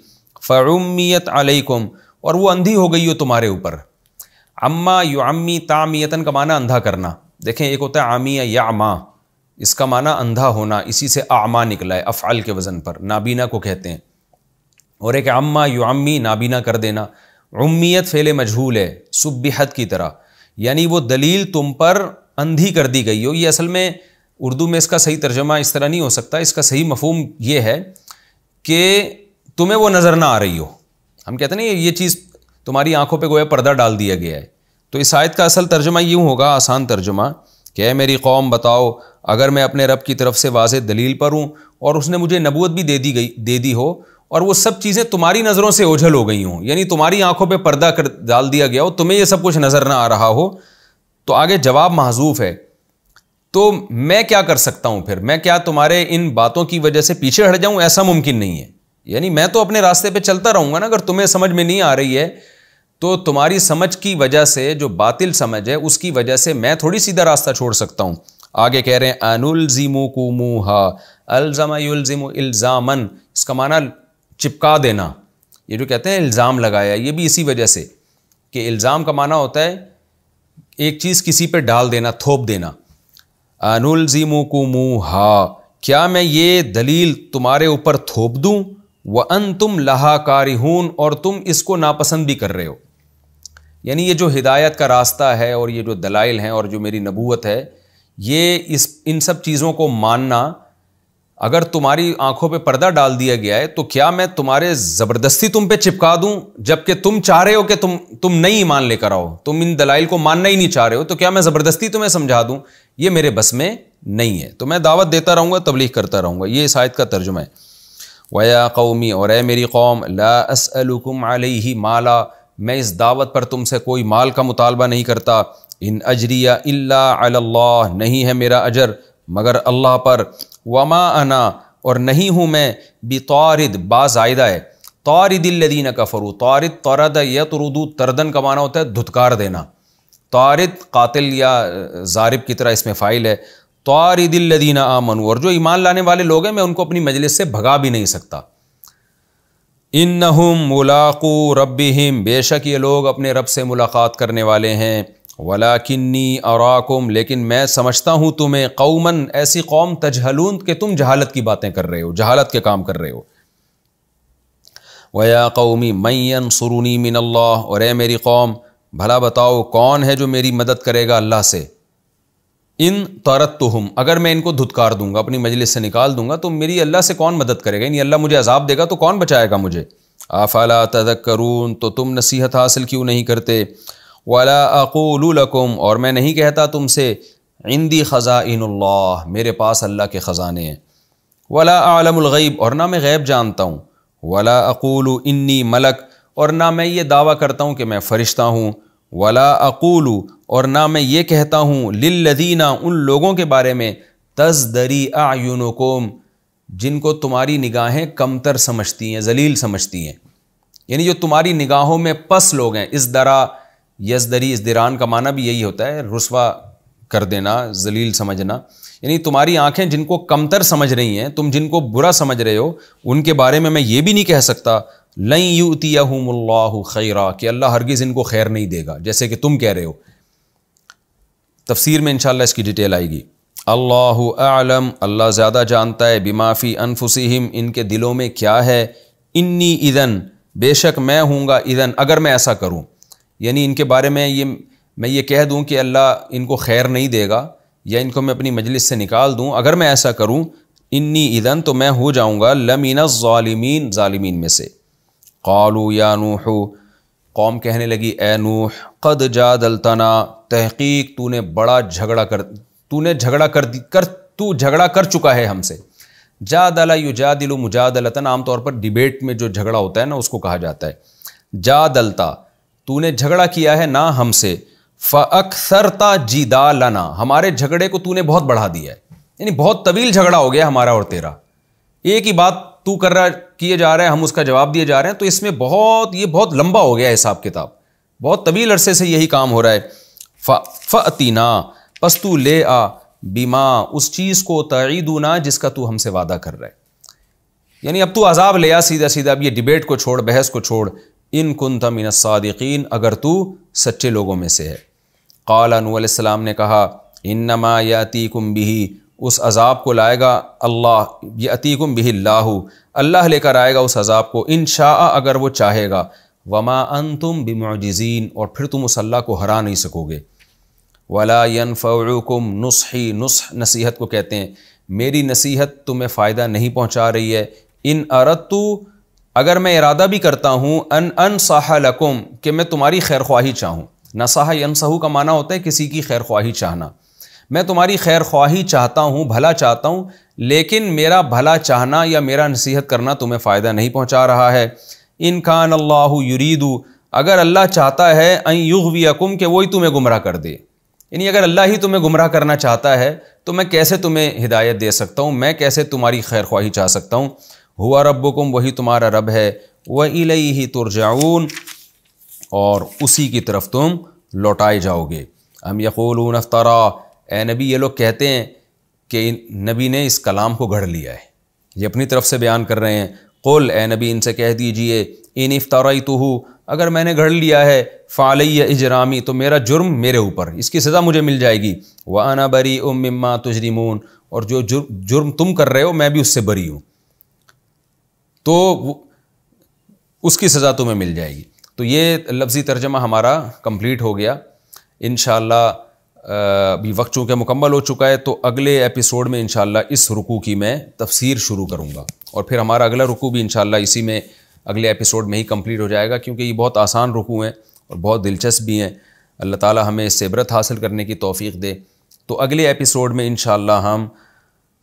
S1: فعمیت علیکم، اور وہ اندھی ہو گئی ہو تمہارے اوپر۔ عما یعمی، تعمیتن کا معنی اندھا کرنا، دیکھیں ایک ہوتا ہے عامی یعما، اس کا معنی اندھا ہونا، اسی سے اعما نکلا ہے افعل کے وزن پر، نابینا کو کہتے ہیں، اور ایک عما یعمی نابینا کر دینا۔ عمیت فعل مجہول ہے سبحت کی طرح، یعنی وہ دلیل تم پر اندھی کر دی گئی ہو۔ یہ اصل میں اردو میں اس کا صحیح ترجمہ اس طرح نہیں ہو سکتا، اس کا صحیح مفہوم یہ ہے کہ تمہیں وہ نظر نہ آ رہی ہو۔ ہم کہتے ہیں نا یہ چیز تمہاری آنکھوں پہ گویا پردہ ڈال دیا گیا ہے۔ تو اس آیت کا اصل ترجمہ یوں ہوگا، آسان ترجمہ، کہ اے میری قوم بتاؤ، اگر میں اپنے رب کی طرف سے واضح دلیل پر ہوں اور اس نے مجھے نبوت بھی دے دی ہو، اور وہ سب چیزیں تمہاری نظروں سے اوجھل ہو گئی ہوں، یعنی تمہاری آنکھوں پہ پردہ ڈال دیا گیا ہو، تمہیں یہ سب کچھ نظر نہ آ رہا ہو، تو آگے جواب محذوف ہے، تو میں کیا کر سکتا ہوں پھر؟ میں کیا تمہارے ان باتوں کی وجہ سے پیچھے ہٹ جاؤں؟ ایسا ممکن نہیں ہے۔ یعنی میں تو اپنے راستے پہ چلتا رہوں گا نا، اگر تمہیں سمجھ میں نہیں آ رہی ہے تو تمہاری سمجھ کی وجہ سے، جو باطل سمجھ ہے اس کی وجہ سے میں تھوڑی سیدھا راستہ چھوڑ سکتا ہوں۔ آگے کہہ رہے ہیں انلزمکموہا، الزم یلزم الزامن، اس کا معنی چپکا دینا، یہ جو کہتے ہیں الزام لگایا، یہ بھی اسی وجہ سے کہ الزام کا معنی ہوتا ہے ایک چیز کسی پہ ڈال دینا، تھوپ دینا۔ انلزمکموہا، کیا میں یہ دلیل تمہارے اوپر تھوپ دوں؟ وانتم لہا کارہون، اور تم اس کو ناپسند بھی کر رہے ہو۔ یعنی یہ جو ہدایت کا راستہ ہے اور یہ جو دلائل ہیں اور جو میری نبوت ہے، یہ ان سب چیزوں کو ماننا اگر تمہاری آنکھوں پہ پردہ ڈال دیا گیا ہے، تو کیا میں تمہارے زبردستی تم پہ چپکا دوں؟ جبکہ تم چاہ رہے ہو کہ تم نئی ایمان لے کر آؤ، تم ان دلائل کو ماننا ہی نہیں چاہ رہے ہو، تو کیا میں زبردستی تمہیں سمجھا دوں؟ یہ میرے بس میں نہیں ہے، تو میں دعوت دیتا رہوں گا، تبلیغ کرتا رہوں گا۔ یہ اس آیت کا ترجمہ ہے۔ وَيَا قَوْمِ، اور اے میری قوم، لَا أَسْأَلُكُمْ عَلَيْهِ مَالًا، میں اس دعوت پر تم سے کوئی مال کا مطالبہ نہیں کرتا۔ ان اجریہ الا علی اللہ، نہیں ہے میرا اجر مگر اللہ پر۔ وما انا، اور نہیں ہوں میں، بطارد، با زائدہ ہے، طارد الذین کفروا، طارد طرد یطرد، تردن کا معنی ہوتا ہے دھتکار دینا، طارد قاتل یا ضارب کی طرح اس میں فاعل ہے، طارد الذین آمنوا، اور جو ایمان لانے والے لوگ ہیں میں ان کو اپنی مجلس سے بھگا بھی نہیں سکتا۔ انہم ملاقو ربہم، بے شک یہ لوگ اپنے رب سے ملاقات کرنے والے ہیں۔ وَلَكِنِّي أَرَاكُمْ، لیکن میں سمجھتا ہوں تمہیں، قوماً، ایسی قوم، تجہلون، کہ تم جہالت کی باتیں کر رہے ہو، جہالت کے کام کر رہے ہو۔ وَيَا قَوْمِ مَن يَنصُرُنِي مِنَ اللَّهِ، اور اے میری قوم بھلا بتاؤ کون ہے جو میری مدد کرے گا اللہ سے۔ ان طردتہم، اگر میں ان کو دھتکار دوں گا، اپنی مجلس سے نکال دوں گا، تو میری اللہ سے کون مدد کرے گا؟ یعنی اللہ مجھے عذاب دے گا تو کون بچائے گا مجھے؟ افلا تذکرون، تو تم نصیحت حاصل کیوں نہیں کرتے؟ ولا اقول لکم، اور میں نہیں کہتا تم سے، عندی خزائن اللہ، میرے پاس اللہ کے خزانے ہیں، ولا اعلم الغیب، اور نہ میں غیب جانتا ہوں، ولا اقول انی ملک، اور نہ میں یہ دعویٰ کرتا ہوں کہ میں فرشتہ ہوں، ولا اقول، اور نہ میں یہ کہتا ہوں، للذین، ان لوگوں کے بارے میں، تزدری اعینکم، جن کو تمہاری نگاہیں کمتر سمجھتی ہیں، ذلیل سمجھتی ہیں، یعنی جو تمہاری نگاہوں میں پس لوگ ہیں۔ ازدرا، یزدری، ازدران کا معنی بھی یہی ہوتا ہے، رسوا کر دینا، ذلیل سمجھنا، یعنی تمہاری آنکھیں جن کو کمتر سمجھ رہی ہیں، تم جن کو برا سمجھ رہے ہو، ان کے بارے میں یہ بھی نہیں کہہ سکتا لن یؤتیہم اللہ خیرا، کہ اللہ ہرگز ان کو خیر نہیں دے گا، جیسے کہ تم کہہ رہے ہو۔ تفسیر میں انشاءاللہ اس کی ڈیٹیل آئے گی۔ اللہ اعلم، اللہ زیادہ جانتا ہے، بما فی انفسہم، ان کے دلوں میں کیا ہے، انی اذن، بے شک میں ہوں گا، اذن، اگر میں ایسا کروں، یعنی ان کے بارے میں یہ کہہ دوں کہ اللہ ان کو خیر نہیں دے گا، یا ان کو میں اپنی مجلس سے نکال دوں، اگر میں ایسا کروں، انی اذن، تو میں ہو جاؤں گا لمن الظالمین، ظالمین میں سے۔ قالوا یا نوح، قوم کہنے لگی، اے نوح، قد جادلتنا، تحقیق تو نے بڑا جھگڑا کر چکا ہے ہم سے۔ جادل یجادل مجادلتن، عام طور پر ڈیبیٹ میں جو جھگڑا ہوتا ہے نا اس کو کہا جاتا ہے۔ جادلتا، تو نے جھگڑا کیا ہے نا ہم سے، فاکثرتا جدالنا، ہمارے جھگڑے کو تو نے بہت بڑھا دیا ہے، یعنی بہت طویل جھگڑا ہو گیا ہمارا اور تیرا، ایک ہی بات تو کیے جا رہا ہے، ہم اس کا جواب دیے جا رہے ہیں، تو اس میں یہ بہت لمبا ہو گیا ہے حساب کتاب، بہت طویل عرصے سے یہی کام ہو رہا ہے۔ فأتنا، پس تو لے آ، بما، اس چیز کو، تعیدنا، جس کا تو ہم سے وعدہ کر رہا ہے، یعنی اب تو عذاب لے آ سیدھا سیدھا، اب یہ ڈیبیٹ کو چھوڑ، بحث کو چھوڑ، ان کنت من الصادقین، اگر تو سچے لوگوں میں سے ہے۔ قال نوح علیہ السلام نے کہا، انما یاتیکم بہ، اس عذاب کو لائے گا اللہ، یاتیکم بہ اللہ، اللہ لے کر آئے گا اس عذاب کو، ان شاء، اگر وہ چاہے گا، وما انتم بمعجزین، اور پھر تم اس اللہ کو ہرا نہیں سکو گے۔ ولا ینفعکم نصحی، نصح نصیحت کو کہتے ہیں، میری نصیحت تمہیں فائدہ نہیں پہنچا رہی ہے، ان اردت اگر میں ارادہ بھی کرتا ہوں ان انصح لکم کہ میں تمہاری خیر خواہی چاہوں، نصح ینصح کا معنی ہوتا ہے کسی کی خیر خواہی چاہنا، میں تمہاری خیر خواہی چاہتا ہوں، بھلا چاہتا ہوں، لیکن میرا بھلا چاہنا یا میرا نصیحت کرنا تمہیں فائدہ نہیں پہنچا رہا ہے۔ ان کان اللہ یرید، اگر اللہ چاہتا ہے ان یغویکم کہ وہی تمہیں گمراہ کر دے، یعنی اگر اللہ ہی تمہیں گمراہ کرنا چاہتا ہے تو میں کیسے تمہیں ہدایت دے سکتا ہوں، میں کیسے تمہاری خیر خواہی چاہ سکتا ہوں۔ ہوا ربکم، وہی تمہارا رب ہے، وَإِلَيْهِ تُرْجَعُونَ، اور اسی کی طرف تم لوٹائے جاؤ گے۔ ام یقولون افترا، اے نبی یہ لوگ کہتے ہیں کہ نبی نے اس کلام کو گھڑ لیا ہے، یہ اپنی طرف سے بیان کر رہے ہیں۔ قل، اے نبی ان سے کہہ دیجئے، ان افتریتہ، اگر میں نے گھڑ لیا ہے، فعلی اجرامی، تو میرا جرم میرے اوپر، اس کی سزا مجھے مل جائے گی، وانا بریء مما تجرمون، اور جو جرم تم کر رہے ہو میں بھی اس سے بری ہوں، تو اس کی سزا تمہیں مل جائے گی۔ تو یہ لفظی ترجمہ ہمارا کمپلیٹ ہو گیا۔ انشاءاللہ ابھی وقت چونکہ مکمل ہو چکا ہے تو اگلے ایپیسوڈ میں انشاءاللہ اس رکوع کی میں تفسیر شروع کروں گا، اور پھر ہمارا اگلا رکوع بھی انشاءاللہ اسی میں اگلے ایپیسوڈ میں ہی کمپلیٹ ہو جائے گا، کیونکہ یہ بہت آسان رکوع ہیں اور بہت دلچسپ بھی ہیں۔ اللہ تعالی ہمیں اس سے عبرت حاصل کرنے کی توفیق دے۔ تو اگلے ایپیسوڈ میں انشاءاللہ ہم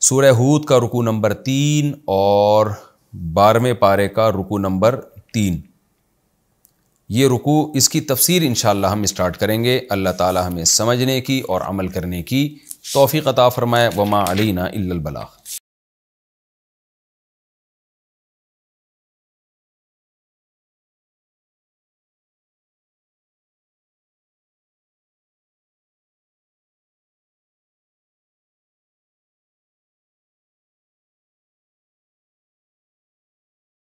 S1: سورہ ہود کا رکوع نمبر 3 اور 12ویں پارے کا رکوع نمبر 3، یہ رکوع اس کی تفسیر انشاءاللہ ہم اسٹارٹ کریں گے۔ اللہ تعالی ہمیں سمجھنے کی اور عمل کرنے کی توفیق عطا فرمائے۔ وما علینا الا البلاغ۔